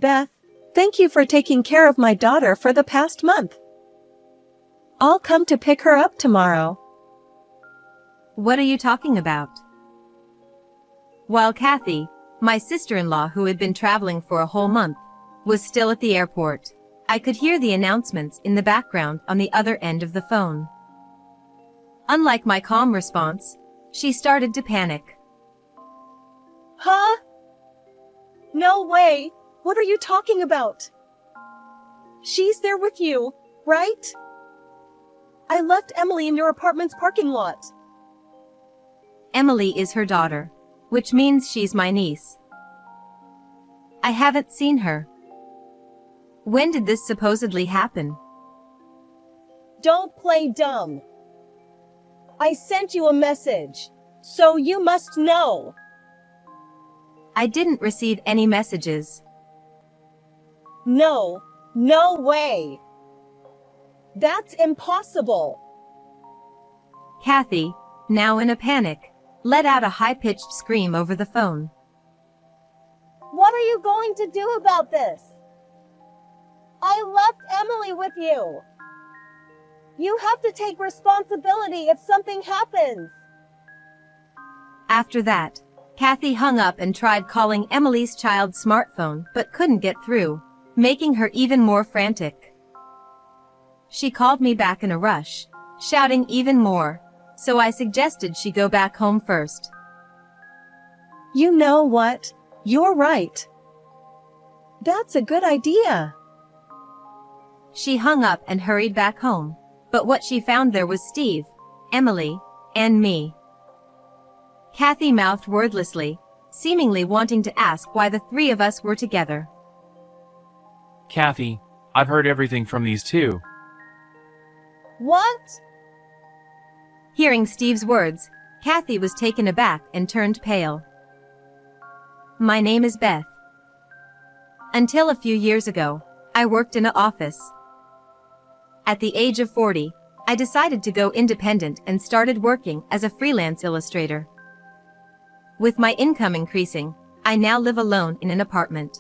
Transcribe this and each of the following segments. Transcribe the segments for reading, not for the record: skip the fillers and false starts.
Beth. Thank you for taking care of my daughter for the past month. I'll come to pick her up tomorrow. What are you talking about? While Kathy, my sister-in-law who had been traveling for a whole month, was still at the airport, I could hear the announcements in the background on the other end of the phone. Unlike my calm response, she started to panic. Huh? No way! What are you talking about? She's there with you, right? I left Emily in your apartment's parking lot. Emily is her daughter, which means she's my niece. I haven't seen her. When did this supposedly happen? Don't play dumb. I sent you a message, so you must know. I didn't receive any messages. No way. That's impossible. Kathy, now in a panic, let out a high-pitched scream over the phone. What are you going to do about this? I left Emily with you. You have to take responsibility if something happens. After that, Kathy hung up and tried calling Emily's child's smartphone but couldn't get through, making her even more frantic. She called me back in a rush, shouting even more, so I suggested she go back home first. You know what? You're right. That's a good idea. She hung up and hurried back home, but what she found there was Steve, Emily, and me. Kathy mouthed wordlessly, seemingly wanting to ask why the three of us were together. Kathy, I've heard everything from these two. What? Hearing Steve's words, Kathy was taken aback and turned pale. My name is Beth. Until a few years ago, I worked in an office. At the age of 40, I decided to go independent and started working as a freelance illustrator. With my income increasing, I now live alone in an apartment.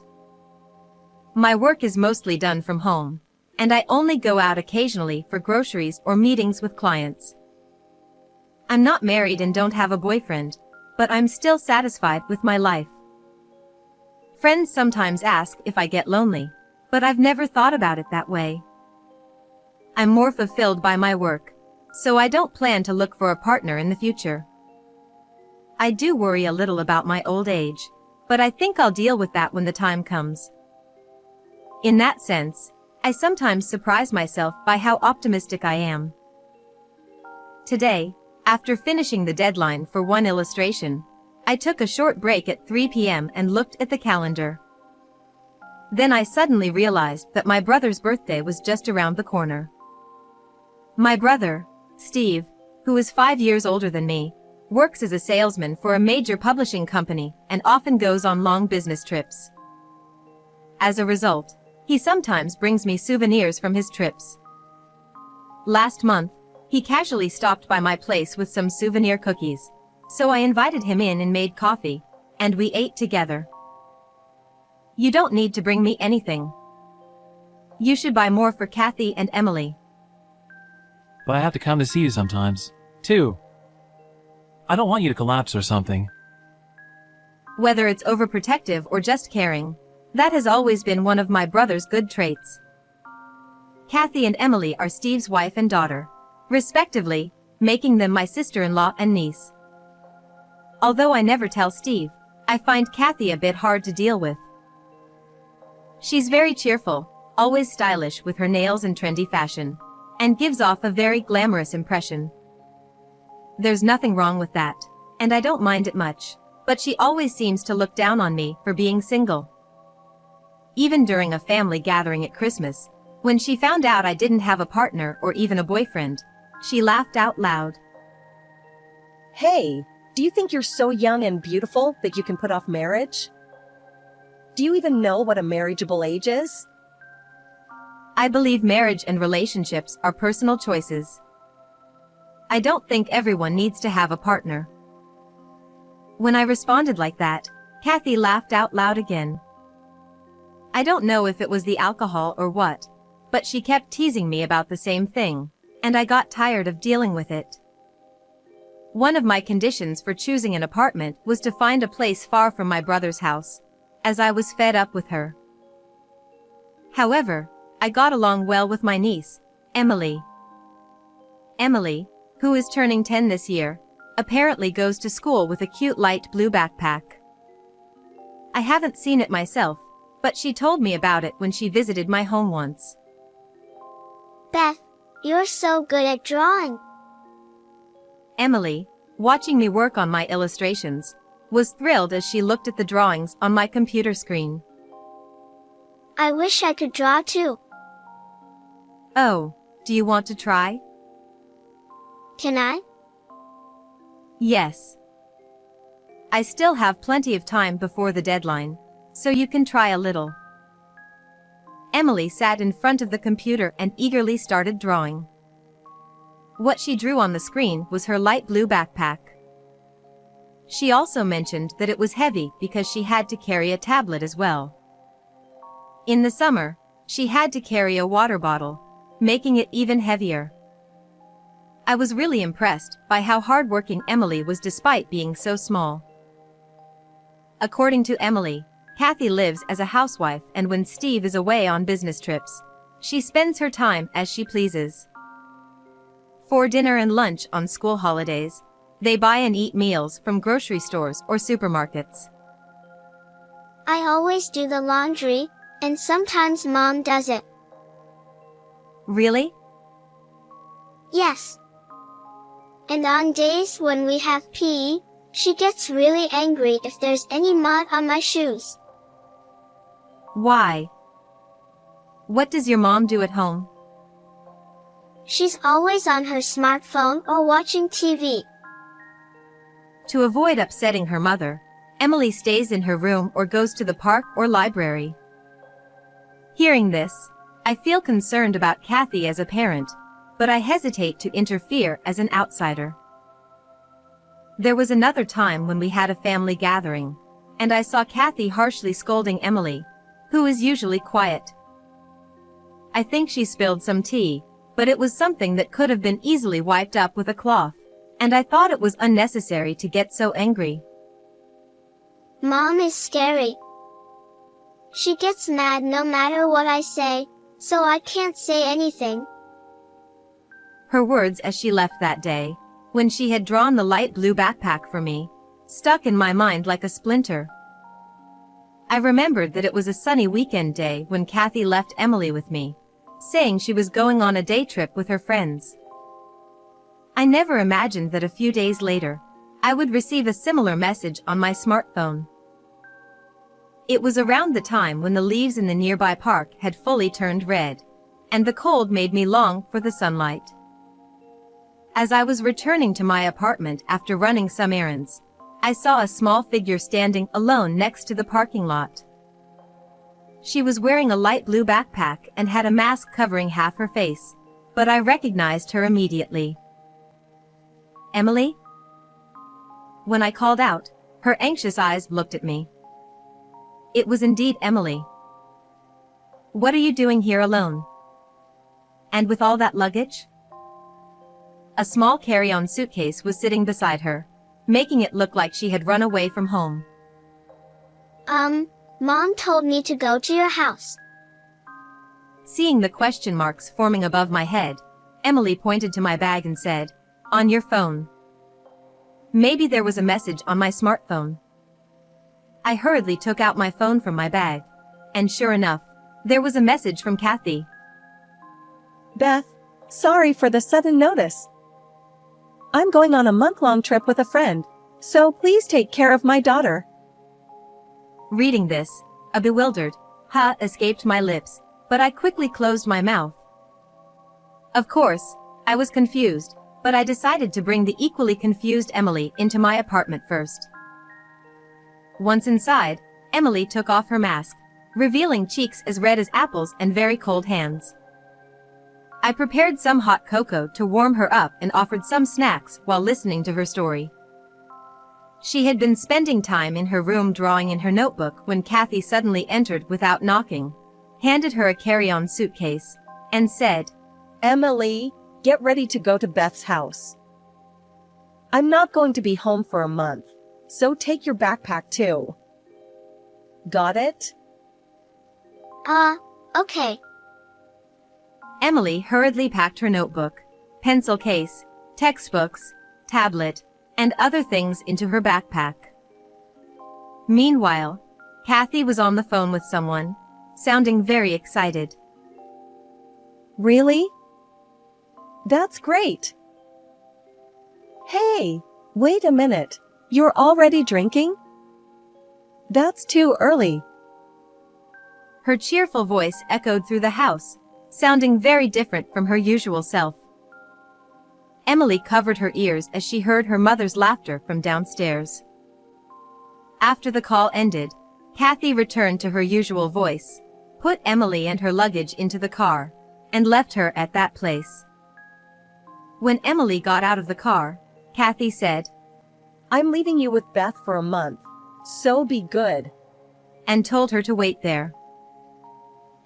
My work is mostly done from home, and I only go out occasionally for groceries or meetings with clients. I'm not married and don't have a boyfriend, but I'm still satisfied with my life. Friends sometimes ask if I get lonely, but I've never thought about it that way. I'm more fulfilled by my work, so I don't plan to look for a partner in the future. I do worry a little about my old age, but I think I'll deal with that when the time comes. In that sense, I sometimes surprise myself by how optimistic I am. Today, after finishing the deadline for one illustration, I took a short break at 3 p.m. and looked at the calendar. Then I suddenly realized that my brother's birthday was just around the corner. My brother, Steve, who is 5 years older than me, works as a salesman for a major publishing company and often goes on long business trips. As a result, he sometimes brings me souvenirs from his trips. Last month, he casually stopped by my place with some souvenir cookies, so I invited him in and made coffee, and we ate together. You don't need to bring me anything. You should buy more for Kathy and Emily. But I have to come to see you sometimes, too. I don't want you to collapse or something. Whether it's overprotective or just caring, that has always been one of my brother's good traits. Kathy and Emily are Steve's wife and daughter, respectively, making them my sister-in-law and niece. Although I never tell Steve, I find Kathy a bit hard to deal with. She's very cheerful, always stylish with her nails and trendy fashion, and gives off a very glamorous impression. There's nothing wrong with that, and I don't mind it much, but she always seems to look down on me for being single. Even during a family gathering at Christmas, when she found out I didn't have a partner or even a boyfriend, she laughed out loud. Hey, do you think you're so young and beautiful that you can put off marriage? Do you even know what a marriageable age is? I believe marriage and relationships are personal choices. I don't think everyone needs to have a partner. When I responded like that, Kathy laughed out loud again. I don't know if it was the alcohol or what, but she kept teasing me about the same thing, and I got tired of dealing with it. One of my conditions for choosing an apartment was to find a place far from my brother's house, as I was fed up with her. However, I got along well with my niece, Emily. Emily, who is turning 10 this year, apparently goes to school with a cute light blue backpack. I haven't seen it myself, but she told me about it when she visited my home once. Beth, you're so good at drawing. Emily, watching me work on my illustrations, was thrilled as she looked at the drawings on my computer screen. I wish I could draw too. Oh, do you want to try? Can I? Yes. I still have plenty of time before the deadline, so you can try a little. Emily sat in front of the computer and eagerly started drawing. What she drew on the screen was her light blue backpack. She also mentioned that it was heavy because she had to carry a tablet as well. In the summer, she had to carry a water bottle, making it even heavier. I was really impressed by how hardworking Emily was despite being so small. According to Emily, Kathy lives as a housewife, and when Steve is away on business trips, she spends her time as she pleases. For dinner and lunch on school holidays, they buy and eat meals from grocery stores or supermarkets. I always do the laundry, and sometimes Mom does it. Really? Yes. And on days when we have PE, she gets really angry if there's any mud on my shoes. Why? What does your mom do at home? She's always on her smartphone or watching TV. To avoid upsetting her mother, Emily stays in her room or goes to the park or library. Hearing this, I feel concerned about Kathy as a parent, but I hesitate to interfere as an outsider. There was another time when we had a family gathering, and I saw Kathy harshly scolding Emily, who is usually quiet. I think she spilled some tea, but it was something that could have been easily wiped up with a cloth, and I thought it was unnecessary to get so angry. Mom is scary. She gets mad no matter what I say, so I can't say anything. Her words as she left that day, when she had drawn the light blue backpack for me, stuck in my mind like a splinter. I remembered that it was a sunny weekend day when Kathy left Emily with me, saying she was going on a day trip with her friends. I never imagined that a few days later, I would receive a similar message on my smartphone. It was around the time when the leaves in the nearby park had fully turned red, and the cold made me long for the sunlight. As I was returning to my apartment after running some errands, I saw a small figure standing alone next to the parking lot. She was wearing a light blue backpack and had a mask covering half her face, but I recognized her immediately. Emily? When I called out, her anxious eyes looked at me. It was indeed Emily. What are you doing here alone? And with all that luggage? A small carry-on suitcase was sitting beside her, making it look like she had run away from home. Mom told me to go to your house. Seeing the question marks forming above my head, Emily pointed to my bag and said, "On your phone." Maybe there was a message on my smartphone. I hurriedly took out my phone from my bag, and sure enough, there was a message from Kathy. Beth, sorry for the sudden notice. I'm going on a month-long trip with a friend, so please take care of my daughter. Reading this, a bewildered "huh" escaped my lips, but I quickly closed my mouth. Of course, I was confused, but I decided to bring the equally confused Emily into my apartment first. Once inside, Emily took off her mask, revealing cheeks as red as apples and very cold hands. I prepared some hot cocoa to warm her up and offered some snacks while listening to her story. She had been spending time in her room drawing in her notebook when Kathy suddenly entered without knocking, handed her a carry-on suitcase, and said, Emily, get ready to go to Beth's house. I'm not going to be home for a month, so take your backpack too. Got it? Okay. Emily hurriedly packed her notebook, pencil case, textbooks, tablet, and other things into her backpack. Meanwhile, Kathy was on the phone with someone, sounding very excited. Really? That's great. Hey, wait a minute. You're already drinking? That's too early. Her cheerful voice echoed through the house, sounding very different from her usual self. Emily covered her ears as she heard her mother's laughter from downstairs. After the call ended, Kathy returned to her usual voice, put Emily and her luggage into the car, and left her at that place. When Emily got out of the car, Kathy said, I'm leaving you with Beth for a month, so be good. And told her to wait there.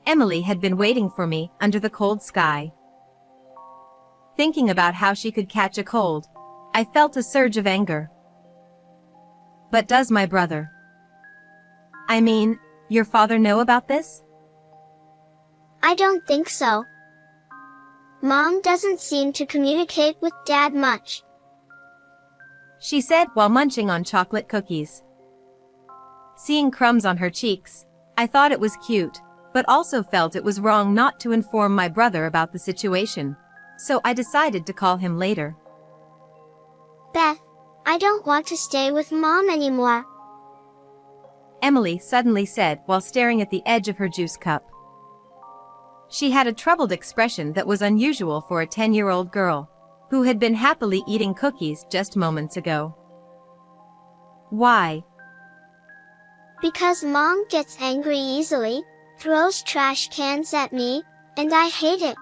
Emily had been waiting for me under the cold sky. Thinking about how she could catch a cold, I felt a surge of anger. But does my brother, I mean, your father know about this? I don't think so. Mom doesn't seem to communicate with Dad much. She said while munching on chocolate cookies. Seeing crumbs on her cheeks, I thought it was cute, but also felt it was wrong not to inform my brother about the situation, so I decided to call him later. Beth, I don't want to stay with Mom anymore. Emily suddenly said while staring at the edge of her juice cup. She had a troubled expression that was unusual for a 10-year-old girl, who had been happily eating cookies just moments ago. Why? Because Mom gets angry easily, throws trash cans at me, and I hate it.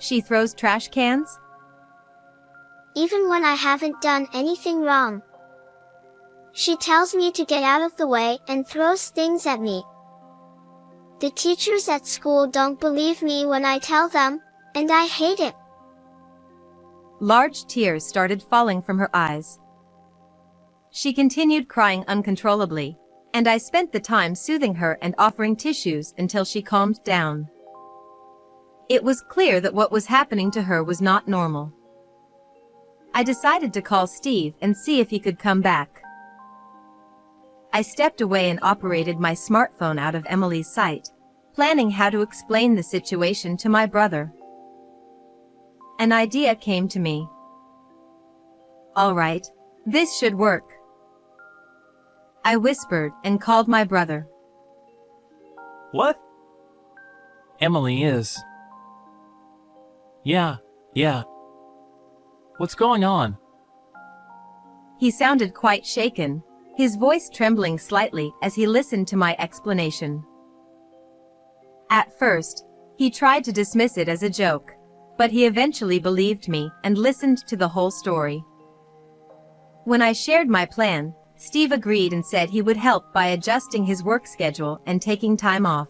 She throws trash cans? Even when I haven't done anything wrong. She tells me to get out of the way and throws things at me. The teachers at school don't believe me when I tell them, and I hate it. Large tears started falling from her eyes. She continued crying uncontrollably, and I spent the time soothing her and offering tissues until she calmed down. It was clear that what was happening to her was not normal. I decided to call Steve and see if he could come back. I stepped away and operated my smartphone out of Emily's sight, planning how to explain the situation to my brother. An idea came to me. All right, this should work. I whispered and called my brother. What? Emily is. Yeah. What's going on? He sounded quite shaken, his voice trembling slightly as he listened to my explanation. At first, he tried to dismiss it as a joke, but he eventually believed me and listened to the whole story. When I shared my plan, Steve agreed and said he would help by adjusting his work schedule and taking time off.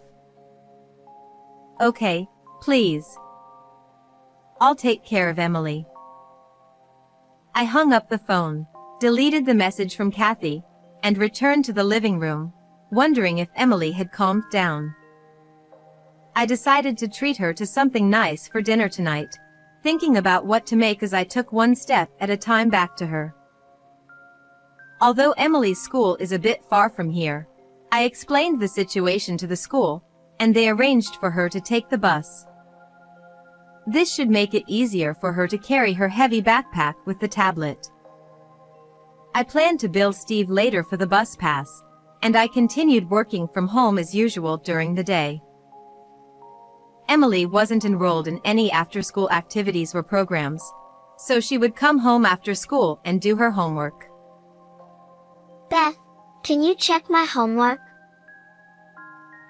Okay, please. I'll take care of Emily. I hung up the phone, deleted the message from Kathy, and returned to the living room, wondering if Emily had calmed down. I decided to treat her to something nice for dinner tonight, thinking about what to make as I took one step at a time back to her. Although Emily's school is a bit far from here, I explained the situation to the school, and they arranged for her to take the bus. This should make it easier for her to carry her heavy backpack with the tablet. I planned to bill Steve later for the bus pass, and I continued working from home as usual during the day. Emily wasn't enrolled in any after-school activities or programs, so she would come home after school and do her homework. Beth, can you check my homework?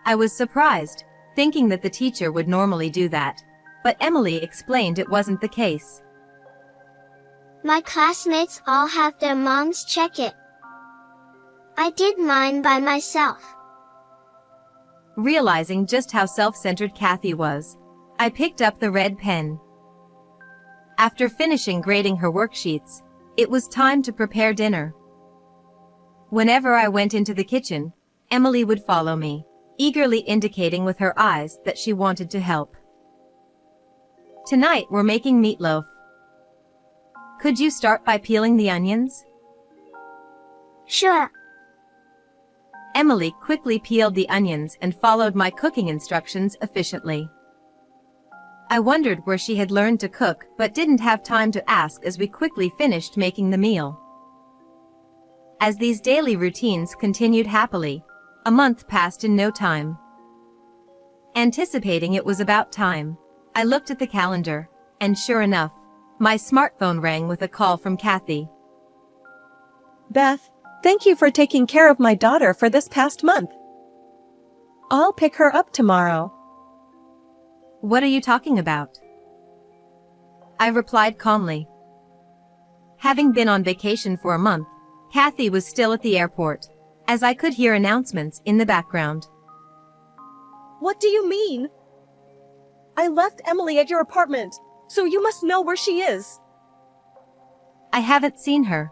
I was surprised, thinking that the teacher would normally do that, but Emily explained it wasn't the case. My classmates all have their moms check it. I did mine by myself. Realizing just how self-centered Kathy was, I picked up the red pen. After finishing grading her worksheets, it was time to prepare dinner. Whenever I went into the kitchen, Emily would follow me, eagerly indicating with her eyes that she wanted to help. Tonight we're making meatloaf. Could you start by peeling the onions? Sure. Emily quickly peeled the onions and followed my cooking instructions efficiently. I wondered where she had learned to cook but didn't have time to ask as we quickly finished making the meal. As these daily routines continued happily, a month passed in no time. Anticipating it was about time, I looked at the calendar, and sure enough, my smartphone rang with a call from Kathy. Beth, thank you for taking care of my daughter for this past month. I'll pick her up tomorrow. What are you talking about? I replied calmly. Having been on vacation for a month, Kathy was still at the airport, as I could hear announcements in the background. What do you mean? I left Emily at your apartment, so you must know where she is. I haven't seen her.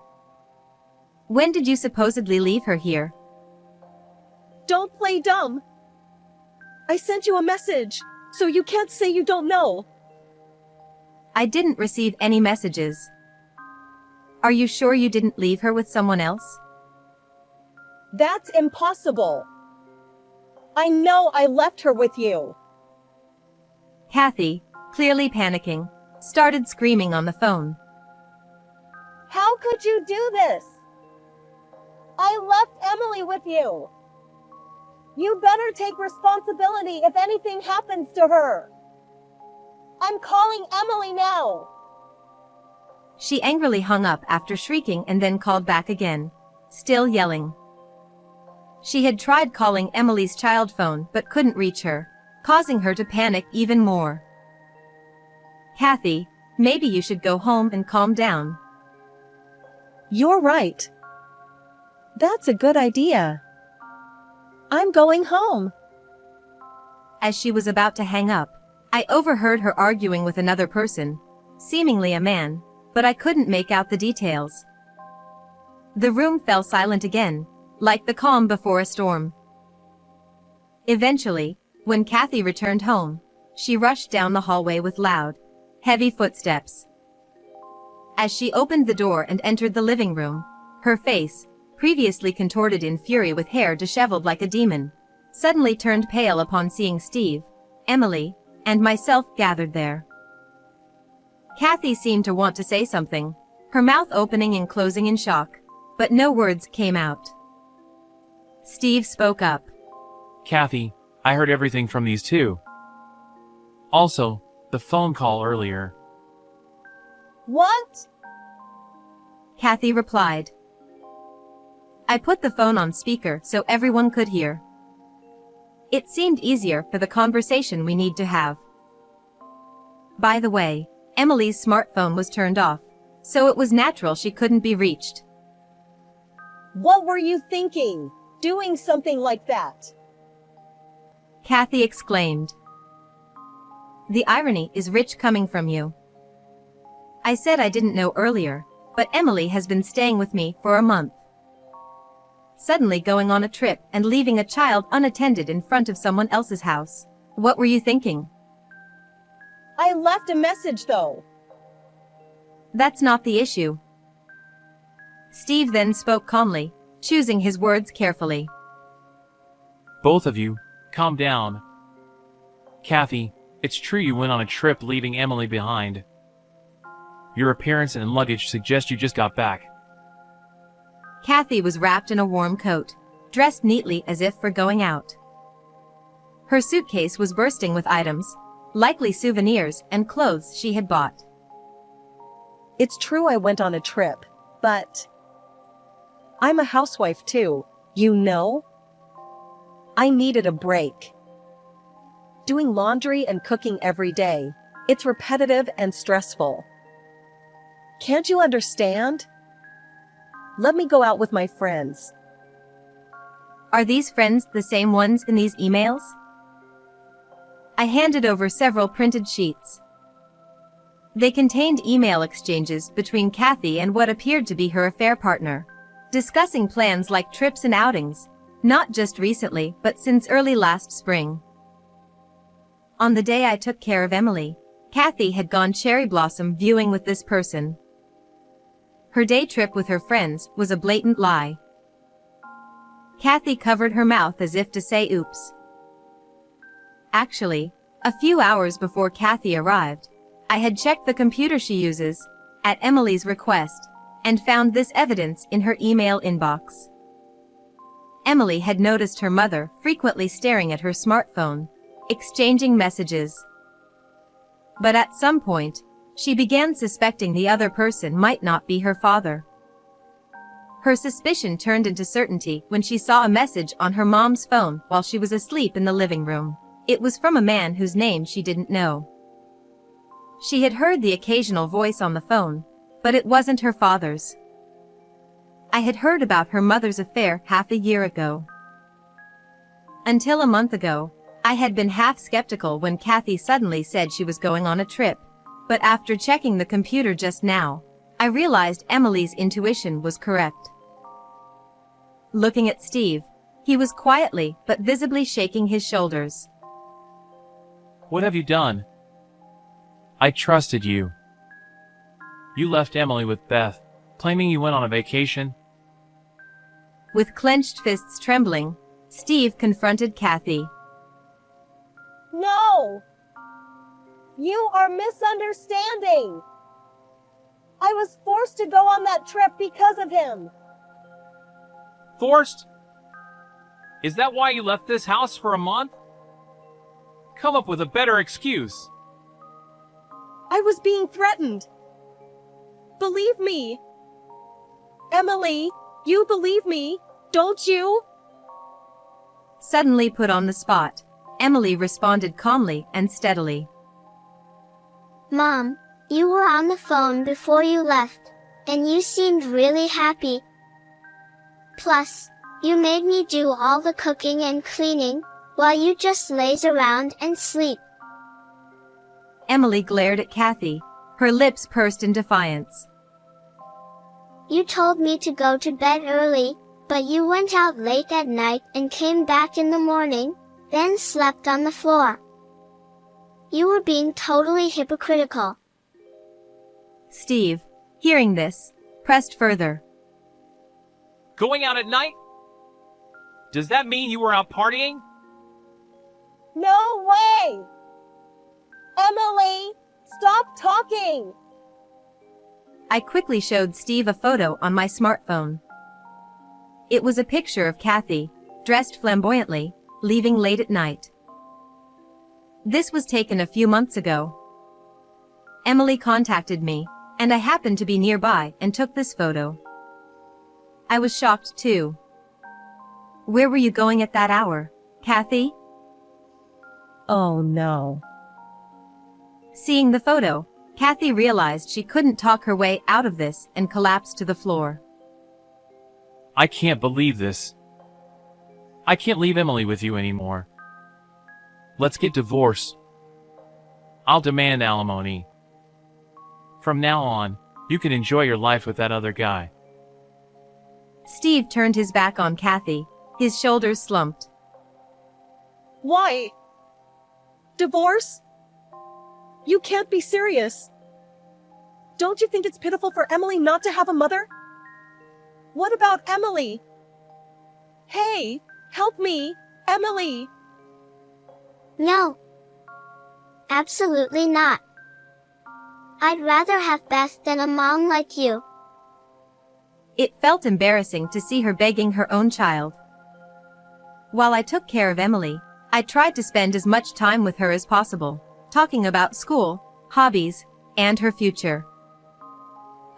When did you supposedly leave her here? Don't play dumb. I sent you a message, so you can't say you don't know. I didn't receive any messages. Are you sure you didn't leave her with someone else? That's impossible. I know I left her with you. Kathy, clearly panicking, started screaming on the phone. How could you do this? I left Emily with you. You better take responsibility if anything happens to her. I'm calling Emily now. She angrily hung up after shrieking and then called back again, still yelling. She had tried calling Emily's child phone but couldn't reach her, causing her to panic even more. Kathy, maybe you should go home and calm down. You're right. That's a good idea. I'm going home. As she was about to hang up, I overheard her arguing with another person, seemingly a man, but I couldn't make out the details. The room fell silent again, like the calm before a storm. Eventually, when Kathy returned home, she rushed down the hallway with loud, heavy footsteps. As she opened the door and entered the living room, her face, previously contorted in fury with hair disheveled like a demon, suddenly turned pale upon seeing Steve, Emily, and myself gathered there. Kathy seemed to want to say something, her mouth opening and closing in shock, but no words came out. Steve spoke up. Kathy, I heard everything from these two. Also, the phone call earlier. What? Kathy replied. I put the phone on speaker so everyone could hear. It seemed easier for the conversation we need to have. By the way, Emily's smartphone was turned off, so it was natural she couldn't be reached. What were you thinking, doing something like that? Kathy exclaimed. The irony is rich coming from you. I said I didn't know earlier, but Emily has been staying with me for a month. Suddenly going on a trip and leaving a child unattended in front of someone else's house. What were you thinking? I left a message though. That's not the issue. Steve then spoke calmly, choosing his words carefully. Both of you, calm down. Kathy, it's true you went on a trip leaving Emily behind. Your appearance and luggage suggest you just got back. Kathy was wrapped in a warm coat, dressed neatly as if for going out. Her suitcase was bursting with items, likely souvenirs and clothes she had bought. It's true I went on a trip, but I'm a housewife too, you know? I needed a break. Doing laundry and cooking every day, it's repetitive and stressful. Can't you understand? Let me go out with my friends. Are these friends the same ones in these emails? I handed over several printed sheets. They contained email exchanges between Kathy and what appeared to be her affair partner, discussing plans like trips and outings, not just recently but since early last spring. On the day I took care of Emily, Kathy had gone cherry blossom viewing with this person. Her day trip with her friends was a blatant lie. Kathy covered her mouth as if to say oops. Actually, a few hours before Kathy arrived, I had checked the computer she uses, at Emily's request, and found this evidence in her email inbox. Emily had noticed her mother frequently staring at her smartphone, exchanging messages. But at some point, she began suspecting the other person might not be her father. Her suspicion turned into certainty when she saw a message on her mom's phone while she was asleep in the living room. It was from a man whose name she didn't know. She had heard the occasional voice on the phone, but it wasn't her father's. I had heard about her mother's affair half a year ago. Until a month ago, I had been half skeptical when Kathy suddenly said she was going on a trip, but after checking the computer just now, I realized Emily's intuition was correct. Looking at Steve, he was quietly but visibly shaking his shoulders. What have you done? I trusted you. You left Emily with Beth, claiming you went on a vacation. With clenched fists trembling, Steve confronted Kathy. No! You are misunderstanding! I was forced to go on that trip because of him. Forced? Is that why you left this house for a month? Come up with a better excuse. I was being threatened. Believe me. Emily, you believe me, don't you? Suddenly put on the spot, Emily responded calmly and steadily. Mom, you were on the phone before you left, and you seemed really happy. Plus, you made me do all the cooking and cleaning, while you just laze around and sleep. Emily glared at Kathy, her lips pursed in defiance. You told me to go to bed early, but you went out late at night and came back in the morning, then slept on the floor. You were being totally hypocritical. Steve, hearing this, pressed further. Going out at night? Does that mean you were out partying? No way! Emily, stop talking! I quickly showed Steve a photo on my smartphone. It was a picture of Kathy, dressed flamboyantly, leaving late at night. This was taken a few months ago. Emily contacted me, and I happened to be nearby and took this photo. I was shocked too. Where were you going at that hour, Kathy? Oh no. Seeing the photo, Kathy realized she couldn't talk her way out of this and collapsed to the floor. I can't believe this. I can't leave Emily with you anymore. Let's get divorced. I'll demand alimony. From now on, you can enjoy your life with that other guy. Steve turned his back on Kathy, his shoulders slumped. Why? Divorce? You can't be serious. Don't you think it's pitiful for Emily not to have a mother? What about Emily? Hey, help me, Emily! No. Absolutely not. I'd rather have Beth than a mom like you. It felt embarrassing to see her begging her own child. While I took care of Emily, I tried to spend as much time with her as possible, talking about school, hobbies, and her future.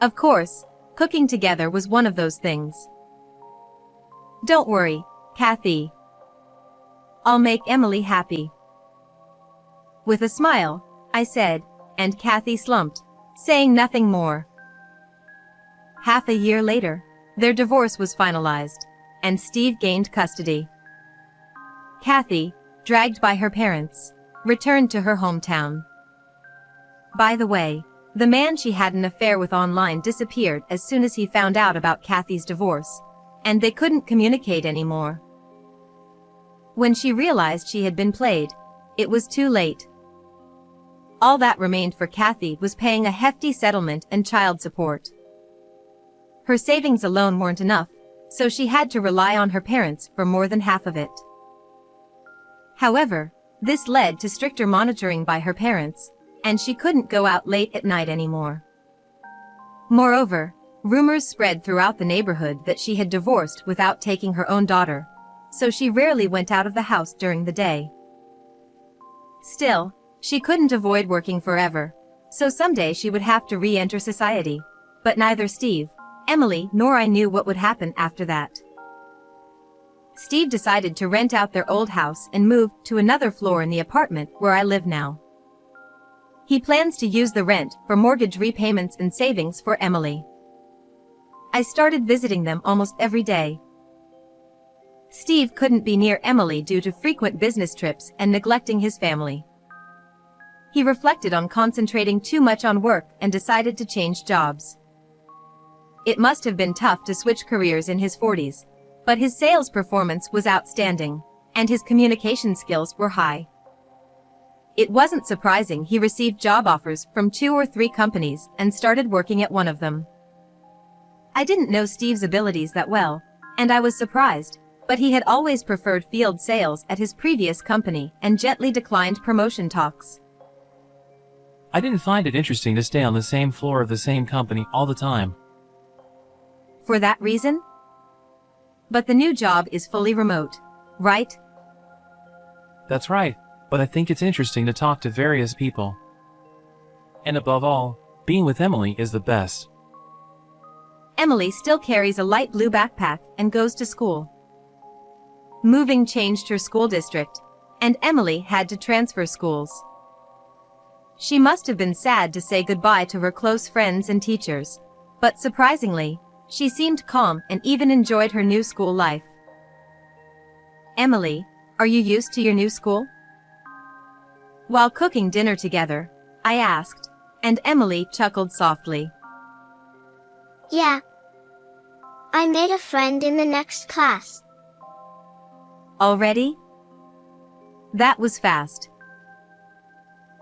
Of course, cooking together was one of those things. Don't worry, Kathy. I'll make Emily happy. With a smile, I said, and Kathy slumped, saying nothing more. Half a year later, their divorce was finalized, and Steve gained custody. Kathy, dragged by her parents, returned to her hometown. By the way, the man she had an affair with online disappeared as soon as he found out about Kathy's divorce, and they couldn't communicate anymore. When she realized she had been played, it was too late. All that remained for Kathy was paying a hefty settlement and child support. Her savings alone weren't enough, so she had to rely on her parents for more than half of it. However, this led to stricter monitoring by her parents, and she couldn't go out late at night anymore. Moreover, rumors spread throughout the neighborhood that she had divorced without taking her own daughter, so she rarely went out of the house during the day. Still, she couldn't avoid working forever, so someday she would have to re-enter society, but neither Steve, Emily, nor I knew what would happen after that. Steve decided to rent out their old house and move to another floor in the apartment where I live now. He plans to use the rent for mortgage repayments and savings for Emily. I started visiting them almost every day. Steve couldn't be near Emily due to frequent business trips and neglecting his family. He reflected on concentrating too much on work and decided to change jobs. It must have been tough to switch careers in his 40s, but his sales performance was outstanding, and his communication skills were high. It wasn't surprising he received job offers from 2 or 3 companies and started working at one of them. I didn't know Steve's abilities that well, and I was surprised, but he had always preferred field sales at his previous company and gently declined promotion talks. I didn't find it interesting to stay on the same floor of the same company all the time. For that reason? But the new job is fully remote, right? That's right, but I think it's interesting to talk to various people. And above all, being with Emily is the best. Emily still carries a light blue backpack and goes to school. Moving changed her school district, and Emily had to transfer schools. She must have been sad to say goodbye to her close friends and teachers, but surprisingly, she seemed calm and even enjoyed her new school life. Emily, are you used to your new school? While cooking dinner together, I asked, and Emily chuckled softly. Yeah. I made a friend in the next class. Already? That was fast.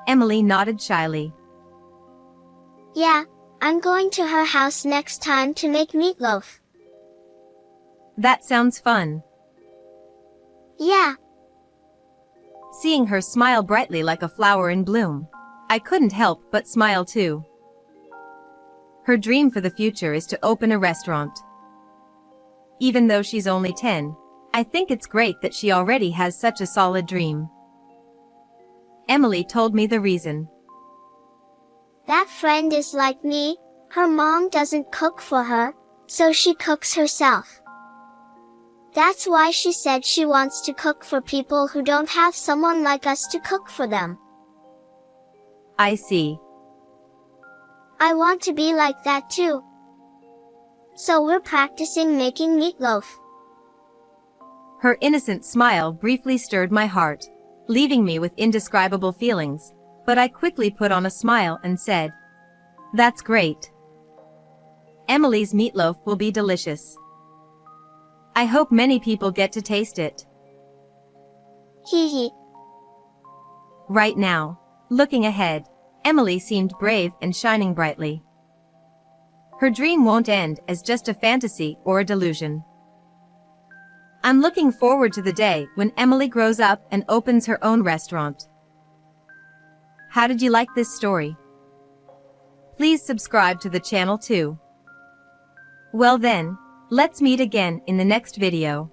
Emily nodded shyly. Yeah, I'm going to her house next time to make meatloaf. That sounds fun. Yeah. Seeing her smile brightly like a flower in bloom, I couldn't help but smile too. Her dream for the future is to open a restaurant. Even though she's only 10, I think it's great that she already has such a solid dream. Emily told me the reason. That friend is like me. Her mom doesn't cook for her, so she cooks herself. That's why she said she wants to cook for people who don't have someone like us to cook for them. I see. I want to be like that too. So we're practicing making meatloaf. Her innocent smile briefly stirred my heart, leaving me with indescribable feelings, but I quickly put on a smile and said, "That's great. Emily's meatloaf will be delicious. I hope many people get to taste it." Hee hee. Right now, looking ahead, Emily seemed brave and shining brightly. Her dream won't end as just a fantasy or a delusion. I'm looking forward to the day when Emily grows up and opens her own restaurant. How did you like this story? Please subscribe to the channel too. Well then, let's meet again in the next video.